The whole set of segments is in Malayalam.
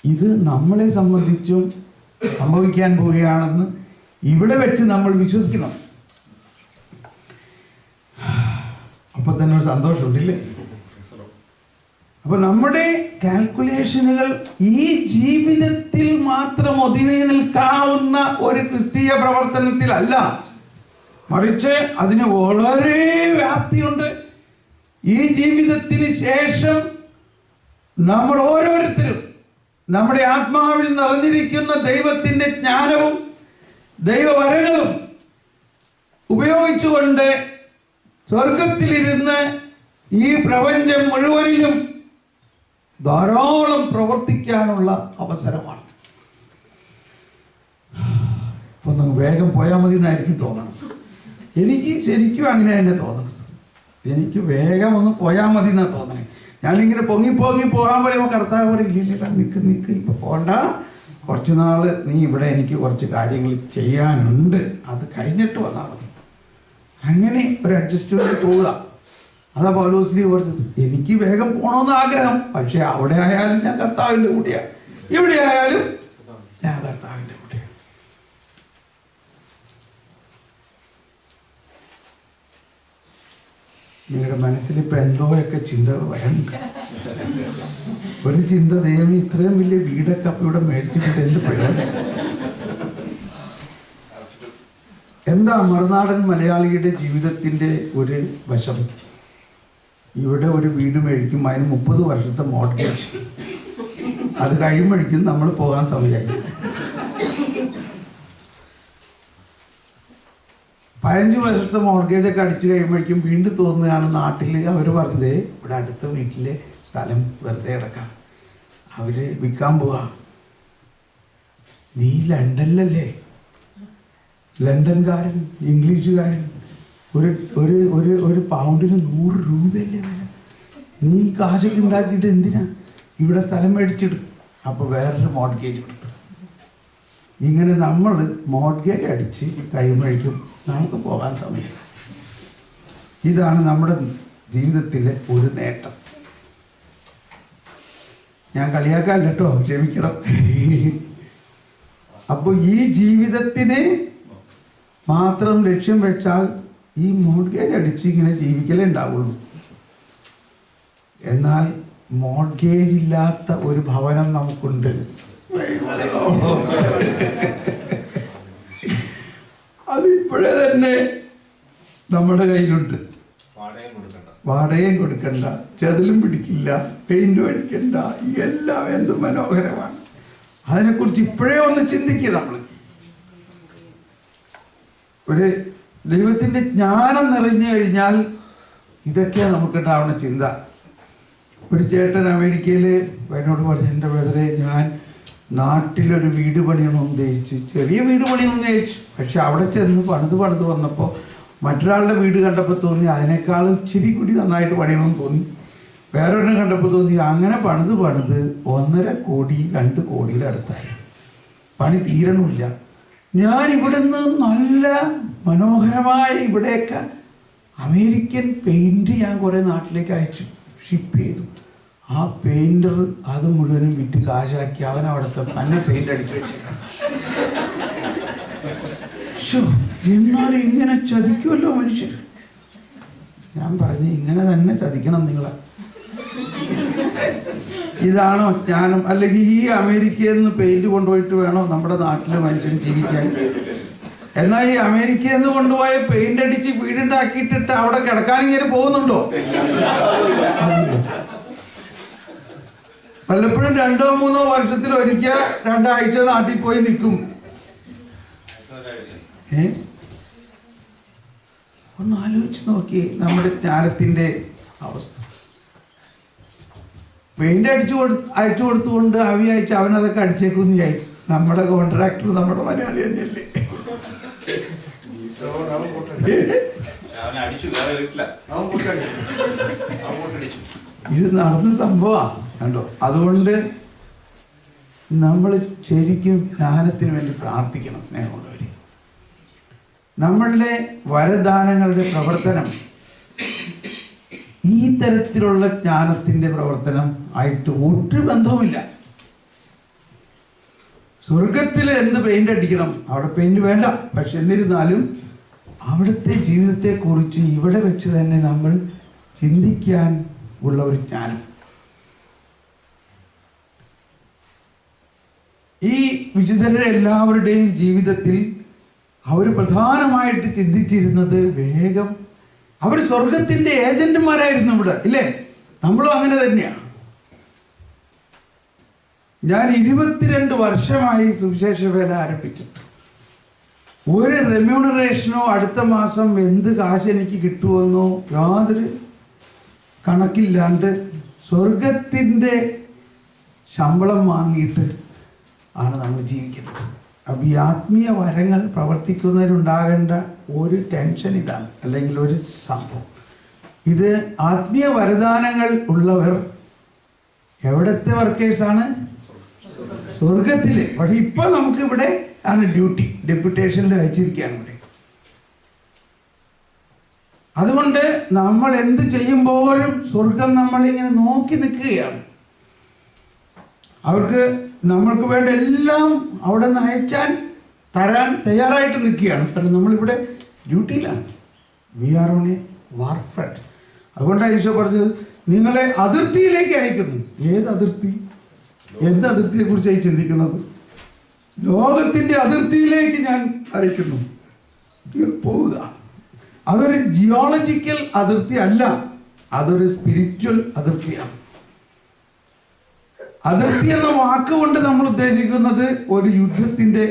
ഇത് നമ്മളെ സംബന്ധിച്ചും സംഭവിക്കാൻ പോവുകയാണെന്ന് ഇവിടെ വെച്ച് നമ്മൾ വിശ്വസിക്കണം. അപ്പൊ തന്നെ ഒരു സന്തോഷമുണ്ടല്ലേ? അപ്പൊ നമ്മുടെ കാൽക്കുലേഷനുകൾ ഈ ജീവിതത്തിൽ മാത്രം ഒതുങ്ങി നിൽക്കാവുന്ന ഒരു ക്രിസ്തീയ പ്രവർത്തനത്തിലല്ല, മറിച്ച് അതിന് വളരെ വ്യാപ്തിയുണ്ട്. ഈ ജീവിതത്തിന് ശേഷം നമ്മൾ ഓരോരുത്തരും നമ്മുടെ ആത്മാവിൽ നിറഞ്ഞിരിക്കുന്ന ദൈവത്തിൻ്റെ ജ്ഞാനവും ദൈവവരങ്ങളും ഉപയോഗിച്ചുകൊണ്ട് സ്വർഗത്തിലിരുന്ന് ഈ പ്രപഞ്ചം മുഴുവനിലും ധാരാളം പ്രവർത്തിക്കാനുള്ള അവസരമാണ്. അപ്പൊ നമുക്ക് വേഗം പോയാൽ മതി എന്നായിരിക്കും തോന്നണം. എനിക്ക് ശരിക്കും അങ്ങനെ തന്നെ തോന്നണം. എനിക്ക് വേഗം ഒന്ന് പോയാൽ മതി എന്നാ തോന്നണേ. ഞാനിങ്ങനെ പൊങ്ങി പോകാൻ പറയുമ്പോൾ കർത്താവ് പറയും, ഇല്ല നിൽക്ക് ഇപ്പൊ പോണ്ട, കുറച്ച് നാള് നീ ഇവിടെ എനിക്ക് കുറച്ച് കാര്യങ്ങൾ ചെയ്യാനുണ്ട്, അത് കഴിഞ്ഞിട്ട് വന്നാൽ മതി. അങ്ങനെ ഒരു അഡ്ജസ്റ്റ്മെന്റ് പോവുക. അതാ പൗലോസ്ലീഹ പറഞ്ഞത്, എനിക്ക് വേഗം പോകണമെന്ന് ആഗ്രഹം, പക്ഷെ അവിടെ ആയാലും ഞാൻ കർത്താവിൻ്റെ കൂടെയാണ്, ഇവിടെ ആയാലും ഞാൻ കർത്താവിൻ്റെ കൂടെയാണ്. നിങ്ങളുടെ മനസ്സിലിപ്പോൾ എന്തോയൊക്കെ ചിന്തകൾ വരണ്ട. ഒരു ചിന്ത, ദൈവമേ ഇത്രയും വലിയ വീടൊക്കെ അപ്പം ഇവിടെ മേടിച്ചിട്ട് എന്ത് പ്രയോജനം? എന്താ മറുനാടൻ മലയാളിയുടെ ജീവിതത്തിൻ്റെ ഒരു വശം? ഇവിടെ ഒരു വീട് മേടിക്കും, അതിന് 30 വർഷത്തെ മോർഗേജ്, അത് കഴിയുമ്പോഴേക്കും നമ്മൾ പോകാൻ സമയമായി. 15 വർഷത്തെ മോർഗേജൊക്കെ അടിച്ചു കഴിയുമ്പോഴേക്കും വീണ്ടും തോന്നുകയാണ് നാട്ടിൽ അവർ പറഞ്ഞത്, ഇവിടെ അടുത്ത വീട്ടിലെ സ്ഥലം വെറുതെ കിടക്കാം, അവർ വിൽക്കാൻ പോവാ. നീ ലണ്ടനിലല്ലേ, ലണ്ടൻകാരൻ ഇംഗ്ലീഷുകാരൻ ഒരു ഒരു ഒരു ഒരു പൗണ്ടിന് 100 രൂപയല്ലേ വില, നീ കാശൊക്കെ ഉണ്ടാക്കിയിട്ട് എന്തിനാ ഇവിടെ സ്ഥലം മേടിച്ചിടും? അപ്പോൾ വേറൊരു മോർഗേജ് കൊടുത്തു. ഇങ്ങനെ നമ്മൾ മോർഗേജ് അടിച്ച് കഴിയുമ്പോഴേക്കും നമുക്ക് പോകാൻ സമയം. ഇതാണ് നമ്മുടെ ജീവിതത്തിലെ ഒരു നേട്ടം. ഞാൻ കളിയാക്കാൻ കേട്ടോ, ക്ഷമിക്കണം. അപ്പോൾ ഈ ജീവിതത്തിനെ മാത്രം ലക്ഷ്യം വെച്ചാൽ ഈ മോർഗേജ് അടിച്ച് ഇങ്ങനെ ജീവിക്കലേ ഉണ്ടാവുള്ളൂ. എന്നാൽ മോർഗേജ് ഇല്ലാത്ത ഒരു ഭവനം നമുക്കുണ്ട്. അതിപ്പോഴേ തന്നെ നമ്മുടെ കയ്യിലുണ്ട്. വാടകയും കൊടുക്കണ്ട, ചെതലും പിടിക്കില്ല, പെയിന്റ് അടിക്കണ്ട, എല്ലാം എന്ത് മനോഹരമാണ്. അതിനെക്കുറിച്ച് ഇപ്പോഴേ ഒന്ന് ചിന്തിക്കുക. നമ്മൾ ഒരു ദൈവത്തിൻ്റെ ജ്ഞാനം നിറഞ്ഞു കഴിഞ്ഞാൽ ഇതൊക്കെയാണ് നമുക്കുണ്ടാവുന്ന ചിന്ത. ഒരു ചേട്ടൻ അമേരിക്കയിൽ എന്നോട് പറഞ്ഞു, എൻ്റെ ബ്രദറെ, ഞാൻ നാട്ടിലൊരു വീട് പണിയണമെന്ന് ഉദ്ദേശിച്ചു, ചെറിയ വീട് പണിയണമെന്ന് ഉദ്ദേശിച്ചു. പക്ഷെ അവിടെ ചെന്ന് പണിത് വന്നപ്പോൾ മറ്റൊരാളുടെ വീട് കണ്ടപ്പോൾ തോന്നി അതിനേക്കാളും ഇച്ചിരി കൂടി നന്നായിട്ട് പണിയണമെന്ന് തോന്നി. വേറൊരെണ്ണം കണ്ടപ്പോൾ തോന്നി അങ്ങനെ പണിത് 1.5 കോടി 2 കോടിയുടെ അടുത്തായി. പണി തീരണമില്ല. ഞാൻ ഇവിടുന്ന് നല്ല മനോഹരമായ ഇവിടെയൊക്കെ അമേരിക്കൻ പെയിൻറ് ഞാൻ കുറേ നാട്ടിലേക്ക് അയച്ചു, ഷിപ്പ് ചെയ്തു. ആ പെയിൻറ്റർ അത് മുഴുവനും വിറ്റ് കാശാക്കി അവൻ അവിടുത്തെ തന്നെ പെയിൻ്റ് അടിച്ചു വെച്ചേക്കാം. എന്നാലും ഇങ്ങനെ ചതിക്കുമല്ലോ മനുഷ്യർ. ഞാൻ പറഞ്ഞു, ഇങ്ങനെ തന്നെ ചതിക്കണം നിങ്ങളെ. ഇതാണോ ജ്ഞാനം? അല്ലെങ്കിൽ ഈ അമേരിക്കയിൽ നിന്ന് പെയിന്റ് കൊണ്ടുപോയിട്ട് വേണോ നമ്മുടെ നാട്ടിലെ മനുഷ്യൻ ജീവിക്കാൻ? എന്നാൽ ഈ അമേരിക്കയിൽ നിന്ന് കൊണ്ടുപോയ പെയിന്റ് അടിച്ച് വീടുണ്ടാക്കിയിട്ടിട്ട് അവിടെ കിടക്കാൻ ഇങ്ങനെ പോകുന്നുണ്ടോ? പലപ്പോഴും 2-3 വർഷത്തിൽ ഒരിക്കൽ 2 ആഴ്ച നാട്ടിൽ പോയി നിൽക്കും. ഒന്ന് ആലോചിച്ച് നോക്കി നമ്മുടെ ജ്ഞാനത്തിന്റെ അവസ്ഥ. പെയിന്റ് അയച്ചു കൊടുത്തുകൊണ്ട് അയച്ച് അവനതൊക്കെ അടിച്ചേക്കുന്ന് വിചാരിച്ചു. നമ്മുടെ കോൺട്രാക്ടർ നമ്മുടെ മലയാളി തന്നെയല്ലേ. ഇത് നടന്ന സംഭവമാണ് കണ്ടോ. അതുകൊണ്ട് നമ്മൾ ശരിക്കും ജ്ഞാനത്തിന് വേണ്ടി പ്രാർത്ഥിക്കണം. സ്നേഹമുള്ളവർ, നമ്മളുടെ വരദാനങ്ങളുടെ പ്രവർത്തനം ഈ തരത്തിലുള്ള ജ്ഞാനത്തിൻ്റെ പ്രവർത്തനം ആയിട്ട് ഒരു ബന്ധവുമില്ല. സ്വർഗത്തിൽ എന്ത് പെയിന്റ് അടിക്കണം, അവിടെ പെയിന്റ് വേണ്ട. പക്ഷെ എന്നിരുന്നാലും അവിടുത്തെ ജീവിതത്തെക്കുറിച്ച് ഇവിടെ വെച്ച് തന്നെ നമ്മൾ ചിന്തിക്കാൻ ഉള്ള ഒരു ജ്ഞാനം. ഈ വിശുദ്ധരുടെ എല്ലാവരുടെയും ജീവിതത്തിൽ അവർ പ്രധാനമായിട്ട് ചിന്തിച്ചിരുന്നത് വേഗം, അവർ സ്വർഗത്തിന്റെ ഏജന്റുമാരായിരുന്നു ഇവിടെ, ഇല്ലേ? നമ്മളും അങ്ങനെ തന്നെയാണ്. ഞാൻ 22 വർഷമായി സുവിശേഷ വേല ആരംഭിച്ചിട്ട് ഒരു റെമ്യൂണറേഷനോ അടുത്ത മാസം എന്ത് കാശ് എനിക്ക് കിട്ടുമെന്നോ യാതൊരു കണക്കില്ലാണ്ട് സ്വർഗത്തിൻ്റെ ശമ്പളം വാങ്ങിയിട്ട് ആണ് നമ്മൾ ജീവിക്കുന്നത്. അപ്പോൾ ഈ ആത്മീയ വരങ്ങൾ പ്രവർത്തിക്കുന്നതിനുണ്ടാകേണ്ട ഒരു ടെൻഷൻ ഇതാണ്, അല്ലെങ്കിൽ ഒരു സംഭവം. ഇത് ആത്മീയ വരദാനങ്ങൾ ഉള്ളവർ എവിടത്തെ വർക്കേഴ്സാണ്? സ്വർഗത്തില്. പക്ഷെ ഇപ്പൊ നമുക്ക് ഇവിടെ ആണ് ഡ്യൂട്ടി, ഡെപ്യൂട്ടേഷനിൽ അയച്ചിരിക്കുകയാണ് ഇവിടെ. അതുകൊണ്ട് നമ്മൾ എന്ത് ചെയ്യുമ്പോഴും സ്വർഗം നമ്മളിങ്ങനെ നോക്കി നിൽക്കുകയാണ്. അവർക്ക് നമ്മൾക്ക് വേണ്ട എല്ലാം അവിടെ നിന്ന് അയച്ചാൻ തരാൻ തയ്യാറായിട്ട് നിൽക്കുകയാണ്. കാരണം നമ്മളിവിടെ ഡ്യൂട്ടിയിലാണ്. We are on a warfront. അതുകൊണ്ടാണ് ഈശോ പറഞ്ഞത് നിങ്ങളെ അതിർത്തിയിലേക്ക് അയക്കുന്നു. ഏത് അതിർത്തി? എന്ത് അതിർത്തിയെ കുറിച്ചായി ചിന്തിക്കുന്നത്? ലോകത്തിന്റെ അതിർത്തിയിലേക്ക് ഞാൻ അയക്കുന്നു, പോവുക. അതൊരു ജിയോളജിക്കൽ അതിർത്തി അല്ല, അതൊരു സ്പിരിച്വൽ അതിർത്തിയാണ്. അതിർത്തി എന്ന വാക്കുകൊണ്ട് നമ്മൾ ഉദ്ദേശിക്കുന്നത് ഒരു യുദ്ധത്തിന്റെ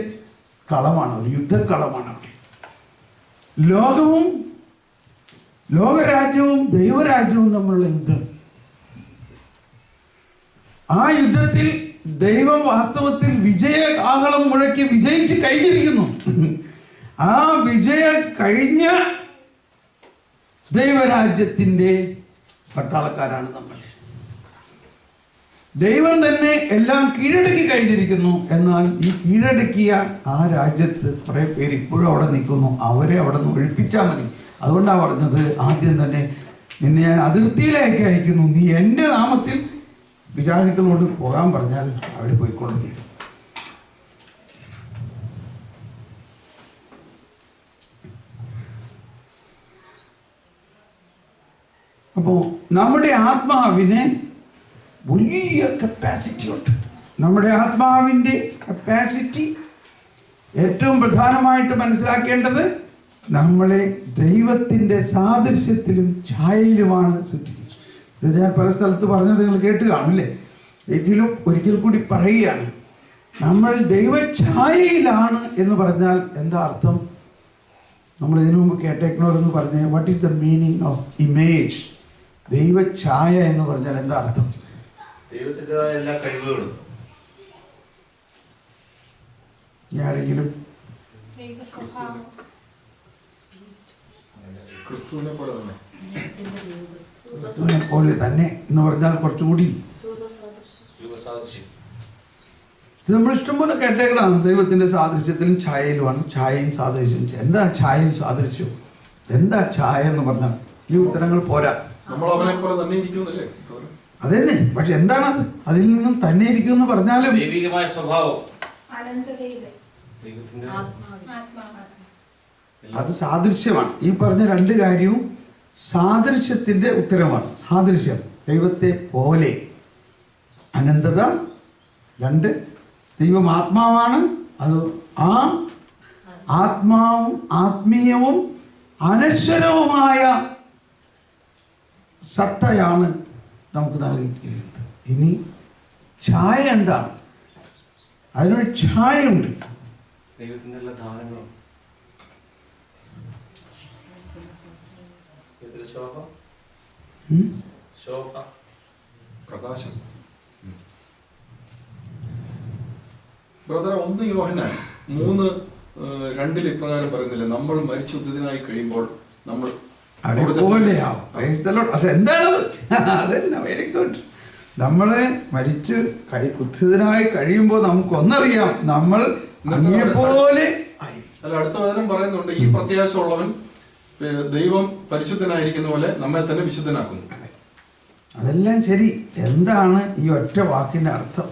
കളമാണ്, ഒരു യുദ്ധക്കളമാണ്. അവിടെ ലോകവും ലോകരാജ്യവും ദൈവരാജ്യവും തമ്മിലുള്ള യുദ്ധം. ആ യുദ്ധത്തിൽ ദൈവം വാസ്തവത്തിൽ വിജയകാഹളം മുഴക്കി വിജയിച്ച് കഴിഞ്ഞിരിക്കുന്നു. ആ വിജയം കഴിഞ്ഞ ദൈവരാജ്യത്തിൻ്റെ പട്ടാളക്കാരാണ് നമ്മൾ. ദൈവം തന്നെ എല്ലാം കീഴടക്കി കഴിഞ്ഞിരിക്കുന്നു. എന്നാൽ ഈ കീഴടക്കിയ ആ രാജ്യത്ത് കുറേ പേര് ഇപ്പോഴും അവിടെ നിൽക്കുന്നു. അവരെ അവിടെ നിന്ന് ഒഴിപ്പിച്ചാൽ മതി. അതുകൊണ്ടാണ് പറഞ്ഞത് ആദ്യം തന്നെ നിന്നെ ഞാൻ അതിർത്തിയിലേക്ക് അയക്കുന്നു, നീ എൻ്റെ നാമത്തിൽ പിശാചുക്കളോട് പോകാൻ പറഞ്ഞാൽ അവർ പോയിക്കൊള്ളുന്നു. അപ്പോൾ നമ്മുടെ ആത്മാവിന് വലിയ കപ്പാസിറ്റി ഉണ്ട്. നമ്മുടെ ആത്മാവിൻ്റെ കപ്പാസിറ്റി ഏറ്റവും പ്രധാനമായിട്ട് മനസ്സിലാക്കേണ്ടത് നമ്മളെ ദൈവത്തിൻ്റെ സാദൃശ്യത്തിലും ഛായയിലുമാണ് സൃഷ്ടിച്ചത്. ഇത് ഞാൻ പല സ്ഥലത്ത് പറഞ്ഞത് നിങ്ങൾ കേട്ട് കാണില്ലേ? എങ്കിലും ഒരിക്കൽ കൂടി പറയുകയാണ്. നമ്മൾ ദൈവഛായയിലാണ് എന്ന് പറഞ്ഞാൽ എന്താ അർത്ഥം? നമ്മൾ ഇതിനു മുമ്പ് കേട്ടേക്കണോരെന്ന് പറഞ്ഞേ, what is the meaning of image? ദൈവഛായ എന്ന് പറഞ്ഞാൽ എന്താ അർത്ഥം? ദൈവത്തിൻ്റെതായ എല്ലാ കഴിവുകളും. ആരെങ്കിലും ക്രിസ്തുവിനെ പോലെ തന്നെ, ക്രിസ്തുവിനെ പോലെ തന്നെ എന്ന് പറഞ്ഞാൽ കുറച്ചുകൂടി ഇത് നമ്മൾ ഇഷ്ടംപോലെ കേട്ടേക്കണം. ദൈവത്തിന്റെ സാദൃശ്യത്തിലും ഛായയിലുമാണ്. ഛായയും സാദൃശ്യവും. എന്താ ഛായയും സാദൃശ്യവും? എന്താ ഛായ എന്ന് പറഞ്ഞാൽ ഈ ഉത്തരങ്ങൾ പോരാ. അതെന്നെ. പക്ഷെ എന്താണത്? അതിൽ നിന്നും തന്നെ ഇരിക്കും എന്ന് പറഞ്ഞാലും ദൈവികമായ സ്വഭാവം, അത് സാദൃശ്യമാണ്. ഈ പറഞ്ഞ രണ്ട് കാര്യവും സാദൃശ്യത്തിന്റെ ഉത്തരമാണ്. സാദൃശ്യം ദൈവത്തെ പോലെ, അനന്തത. രണ്ട്, ദൈവം ആത്മാവാണ്. അത് ആ ആത്മാവും ആത്മീയവും അനശ്വരവുമായ സത്തയാണ് നമുക്ക് നൽകിയിരിക്കുന്നത്. ഇനി ഛായ എന്താണ്? അതിനൊരു ഛായയുണ്ട്. ദൈവത്തിൻ്റെ എല്ലാ ദാനങ്ങളും. ശോഭ, പ്രകാശം. ബ്രദർ 1 യോഹന്നാൻ 3:2 ഇപ്രകാരം പറയുന്നില്ല, നമ്മൾ മരിച്ചുദ്ധിതനായി കഴിയുമ്പോൾ നമ്മൾ പോലെയാവും. പക്ഷെ എന്താണത്? അതല്ല, വെരി ഗുഡ്. നമ്മളെ മരിച്ച് ഉദ്ധിതനായി കഴിയുമ്പോൾ നമുക്കൊന്നറിയാം, നമ്മൾ പോലെ. അല്ല, അടുത്ത വചനം പറയുന്നുണ്ട്, ഈ പ്രത്യാശ ഉള്ളവൻ ദൈവം പരിശുദ്ധനായിരിക്കുന്ന പോലെ നമ്മെ തന്നെ വിശുദ്ധനാക്കുന്നു. അതെല്ലാം ശരി. എന്താണ് ഈ ഒറ്റ വാക്കിന്റെ അർത്ഥം?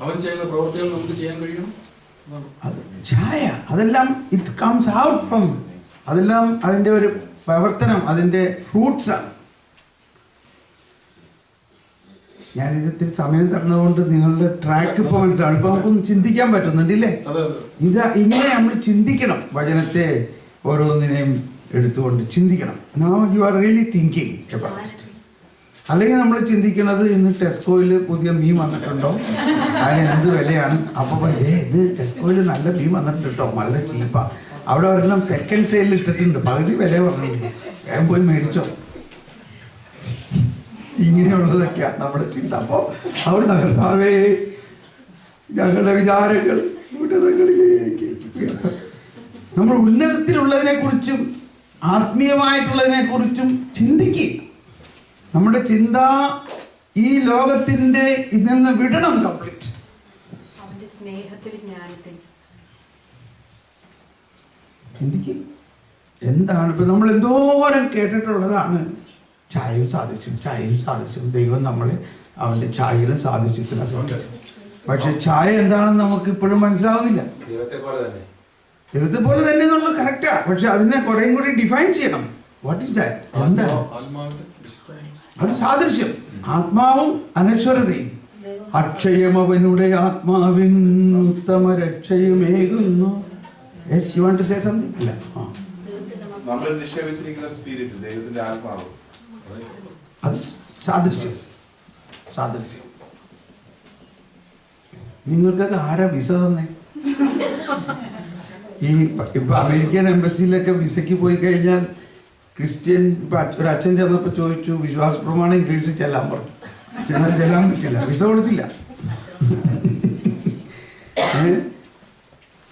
അവൻ ചെയ്യുന്ന പ്രവൃത്തികൾ നമുക്ക് ചെയ്യാൻ കഴിയണം. അത് ഛായ, അതെല്ലാം ഇറ്റ് കംസ് ഔട്ട് ഫ്രം, അതെല്ലാം അതിൻ്റെ ഒരു പ്രവർത്തനം, അതിൻ്റെ ഫ്രൂട്ട്സാണ്. ഞാനിത് ഇത്തിരി സമയം തരുന്നതുകൊണ്ട് നിങ്ങളുടെ ട്രാക്ക് ഇപ്പോൾ മനസ്സിലാണ്. ഇപ്പൊ നമുക്കൊന്ന് ചിന്തിക്കാൻ പറ്റുന്നുണ്ടല്ലേ? ഇത് ഇങ്ങനെ നമ്മൾ ചിന്തിക്കണം, വചനത്തെ ഓരോന്നിനെയും എടുത്തുകൊണ്ട് ചിന്തിക്കണം. Now you are really thinking. അല്ലെങ്കിൽ നമ്മൾ ചിന്തിക്കണത് ഇന്ന് ടെസ്കോയിൽ പുതിയ മീൻ വന്നിട്ടുണ്ടോ, അതിന് എന്ത് വിലയാണ്, അപ്പോൾ ഇത് ടെസ്കോയിൽ നല്ല മീൻ വന്നിട്ടുണ്ട് കേട്ടോ, നല്ല ചീപ്പാ, അവിടെ ഒരെണ്ണം സെക്കൻഡ് സെയിലിൽ ഇട്ടിട്ടുണ്ട്, പകുതി വില പറഞ്ഞു, വേഗം പോയി മേടിച്ചോ. ഇങ്ങനെയുള്ളതൊക്കെയാണ് നമ്മുടെ ചിന്ത. അപ്പോൾ അവിടെ കർത്താവേ ഞങ്ങളുടെ വിചാരങ്ങൾ ഉന്നതങ്ങളിലേക്ക്, നമ്മൾ ഉന്നതത്തിലുള്ളതിനെ കുറിച്ചും ആത്മീയമായിട്ടുള്ളതിനെ കുറിച്ചും ചിന്തിക്കുക. നമ്മുടെ ചിന്ത ഈ ലോകത്തിന്റെ ഇതിൽ നിന്ന് വിടണം കംപ്ലീറ്റ്. അവന്റെ സ്നേഹത്തിൽ ജ്ഞാനത്തിൽ ചിന്തിക്കുക. എന്താണ് ഇപ്പൊ നമ്മൾ എന്തോരം കേട്ടിട്ടുള്ളതാണ്, ചായയും സാധിച്ചു, ചായയും സാധിച്ചു, ദൈവം നമ്മളെ അവന്റെ ചായയിലും സാധിച്ചിട്ടില്ല. പക്ഷെ ചായ എന്താണെന്ന് നമുക്ക് ഇപ്പോഴും മനസ്സിലാവുന്നില്ല. ദൈവത്തെ പോലെ തന്നെ എന്നുള്ളത് കറക്റ്റാ, പക്ഷെ അതിനെ കുറേയും കൂടി ഡിഫൈൻ ചെയ്യണം. What is that? എന്താണ് അത്? സാദൃശ്യം, ആത്മാവും അനശ്വരതയും. അക്ഷയം അവനുടെ ആത്മാവിൻ ഉത്തമ രക്ഷയുമേകുന്നു. Yes, you want to say something? അല്ല, നമ്മൾ നിക്ഷേപിച്ചിരിക്കുന്ന സ്പിരിറ്റ്, ദൈവത്തിന്റെ ആത്മാവ്, അത് സാദൃശ്യം. സാദൃശ്യം. നിങ്ങൾക്കൊക്കെ ആരാ വിസ തന്നെ? ഇപ്പൊ അമേരിക്കൻ എംബസിയിലൊക്കെ വിസയ്ക്ക് പോയി കഴിഞ്ഞാൽ ക്രിസ്ത്യൻ ഒരു അച്ഛൻ ചെന്നപ്പോൾ ചോദിച്ചു, വിശ്വാസ പ്രമാണം ഇംഗ്ലീഷിൽ ചെല്ലാൻ പറഞ്ഞു. ചെന്നാൽ ചെല്ലാൻ പറ്റില്ല, വിസ കൊടുത്തില്ല.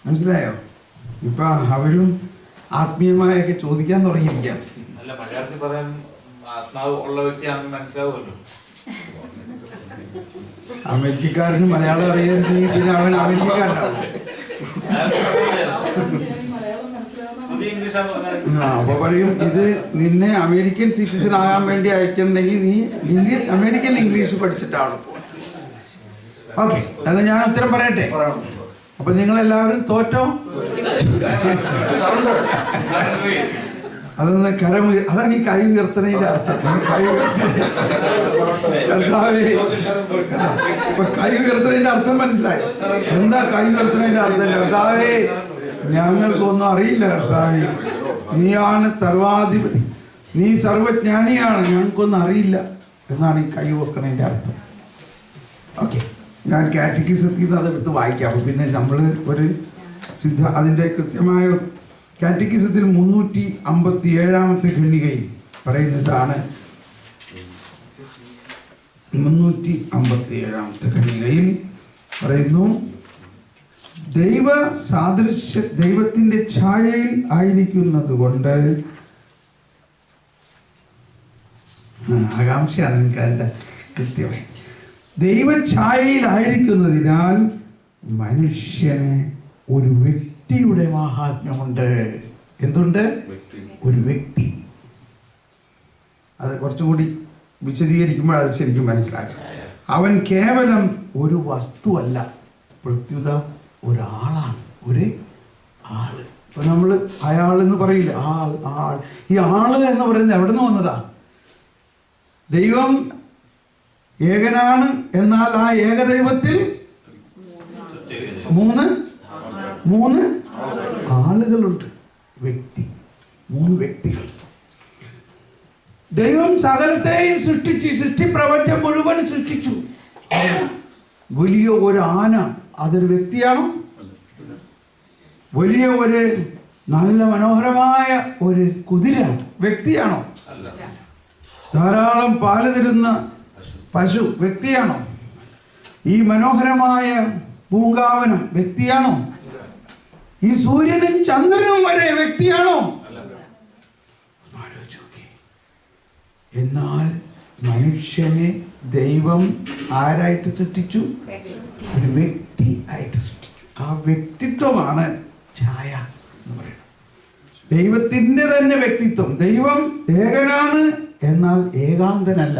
മനസ്സിലായോ? ഇപ്പൊ അവരും ആത്മീയമായൊക്കെ ചോദിക്കാൻ തുടങ്ങിയിരിക്കുകയാണ്. അല്ല, മലയാളത്തിൽ പറയാൻ ആത്മാവ് ഉള്ള വ്യക്തിയാണെന്ന് മനസ്സിലാവുമല്ലോ. അമേരിക്കക്കാരന് മലയാളം അറിയാമെങ്കിൽ പിന്നെ അവൻ അമേരിക്കക്കാരനാണ്. അപ്പൊ പറയും, ഇത് നിന്നെ അമേരിക്കൻ സിറ്റിസൺ ആകാൻ വേണ്ടി അയച്ചിട്ടുണ്ടെങ്കിൽ നീ അമേരിക്കൻ ഇംഗ്ലീഷ് പഠിച്ചിട്ടാണ്. ഓക്കെ, എന്നാൽ ഞാൻ ഉത്തരം പറയട്ടെ. അപ്പൊ നിങ്ങൾ എല്ലാവരും തോറ്റോ? അതൊന്ന് അതാണ് ഈ കൈ ഉയർത്തണതിന്റെ അർത്ഥം. കൈ കൈ ഉയർത്തണതിന്റെ അർത്ഥം മനസ്സിലായി? എന്താ കൈ ഉയർത്തണതിന്റെ അർത്ഥം? കർത്താവേ, ഞങ്ങൾക്കൊന്നും അറിയില്ല കർത്താവേ, നീയാണ് സർവാധിപതി, നീ സർവജ്ഞാനിയാണ്, ഞങ്ങൾക്കൊന്നും അറിയില്ല എന്നാണ് ഈ കൈ ഉയർത്തണതിന്റെ അർത്ഥം. ഓക്കെ, ഞാൻ കാറ്റഗിസത്തിൽ നിന്ന് അതെടുത്ത് വായിക്കാം. പിന്നെ നമ്മൾ ഒരു അതിൻ്റെ കൃത്യമായ കാറ്റഗിസത്തിൽ 357 ഖണ്ഡികയിൽ പറയുന്നതാണ്. 357 ഖണ്ഡികയിൽ പറയുന്നു, ദൈവത്തിന്റെ ഛായയിൽ ആയിരിക്കുന്നത് കൊണ്ട്, ആകാംക്ഷയാണ് നിങ്ങൾക്ക് അതിൻ്റെ കൃത്യമായി, ദൈവഛായയിൽ ആയിരിക്കുന്നതിനാൽ മനുഷ്യന് ഒരു വ്യക്തിയുടെ മാഹാത്മ്യമുണ്ട്. എന്തുണ്ട്? ഒരു വ്യക്തി. അത് കുറച്ചുകൂടി വിശദീകരിക്കുമ്പോൾ അത് ശരിക്കും മനസ്സിലാക്കും. അവൻ കേവലം ഒരു വസ്തുവല്ല, പ്രത്യുത ഒരാളാണ്, ഒരു ആള്. ഇപ്പൊ നമ്മൾ അയാളെന്ന് പറയില്ല, ആൾ. ഈ ആള് എന്ന് പറയുന്നത് എവിടെ നിന്ന് വന്നതാ? ദൈവം ഏകനാണ്, എന്നാൽ ആ ഏകദൈവത്തിൽ മൂന്ന് ആളുകളുണ്ട്. വ്യക്തി, 3 വ്യക്തികൾ. ദൈവം സകലത്തെയും സൃഷ്ടിച്ചു, സൃഷ്ടിപ്രപഞ്ചം മുഴുവൻ സൃഷ്ടിച്ചു. വലിയ ഒരു ആന അതൊരു വ്യക്തിയാണോ? വലിയ ഒരു നല്ല മനോഹരമായ ഒരു കുതിര വ്യക്തിയാണോ? ധാരാളം പാല് തരുന്ന പശു വ്യക്തിയാണോ? ഈ മനോഹരമായ പൂങ്കാവനം വ്യക്തിയാണോ? ഈ സൂര്യനും ചന്ദ്രനും വരെ വ്യക്തിയാണോ? എന്നാൽ മനുഷ്യനെ ദൈവം ആരായിട്ട് സൃഷ്ടിച്ചു? ഒരു വ്യക്തി ആയിട്ട് സൃഷ്ടിച്ചു. ആ വ്യക്തിത്വമാണ് ഛായ എന്ന് പറയുന്നത്. ദൈവത്തിൻ്റെ തന്നെ വ്യക്തിത്വം. ദൈവം ഏകനാണ്, എന്നാൽ ഏകാന്തനല്ല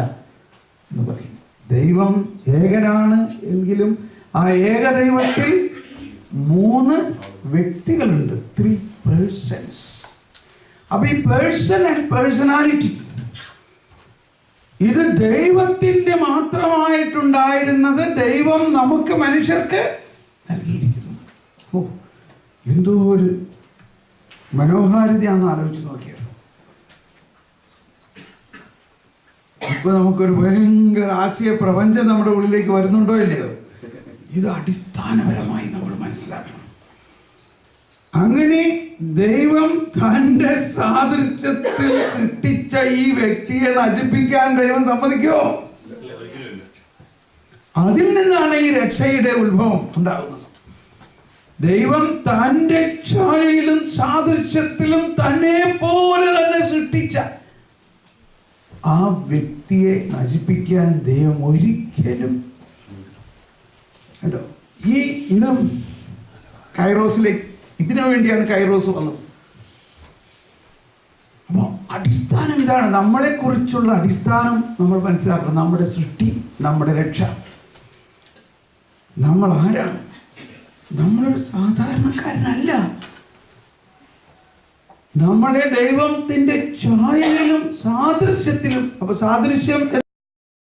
എന്ന് പറയും. ദൈവം ഏകനാണ് എങ്കിലും ആ ഏകദൈവത്തിൽ 3 വ്യക്തികളുണ്ട്, 3 പേഴ്സൺസ്. അപ്പൊ ഈ പേഴ്സൺ ആൻഡ് പേഴ്സണാലിറ്റി ഇത് ദൈവത്തിന്റെ മാത്രമായിട്ടുണ്ടായിരുന്നത് ദൈവം നമുക്ക് മനുഷ്യർക്ക് നൽകിയിരിക്കുന്നു. ഓ, എന്തോ ഒരു മനോഹാരിതയാണെന്ന് ആലോചിച്ച് നോക്കിയത്. ഇപ്പൊ നമുക്കൊരു ഭയങ്കര ആശയ പ്രപഞ്ചം നമ്മുടെ ഉള്ളിലേക്ക് വരുന്നുണ്ടോ ഇല്ലയോ? ഇത് അടിസ്ഥാനപരമായി നമ്മൾ മനസ്സിലാക്കണം. അങ്ങനെ ദൈവം തന്റെ സാദൃശ്യത്തിൽ സൃഷ്ടിച്ച ഈ വ്യക്തിയെ നശിപ്പിക്കാൻ ദൈവം സമ്മതിക്കുമോ? അതിൽ നിന്നാണ് ഈ രക്ഷയുടെ ഉത്ഭവം ഉണ്ടാകുന്നത്. ദൈവം തന്റെ ഛായയിലും സാദൃശ്യത്തിലും തന്നെ പോലെ തന്നെ സൃഷ്ടിച്ച ആ വ്യക്തിയെ നശിപ്പിക്കാൻ ദൈവം ഒരിക്കലും കേട്ടോ. ഈ ഇനം കൈറോസിലേക്ക് ഇതിനു വേണ്ടിയാണ് കൈറോസ് വന്നത്. അപ്പോൾ അടിസ്ഥാനം ഇതാണ്. നമ്മളെ കുറിച്ചുള്ള അടിസ്ഥാനം നമ്മൾ മനസ്സിലാക്കണം. നമ്മുടെ സൃഷ്ടി, നമ്മുടെ രക്ഷ. നമ്മൾ ആരാണ്? നമ്മളൊരു സാധാരണക്കാരനല്ല. നമ്മളെ ദൈവത്തിന്റെ ഛായയിലും സാദൃശ്യത്തിലും, അപ്പൊ സാദൃശ്യം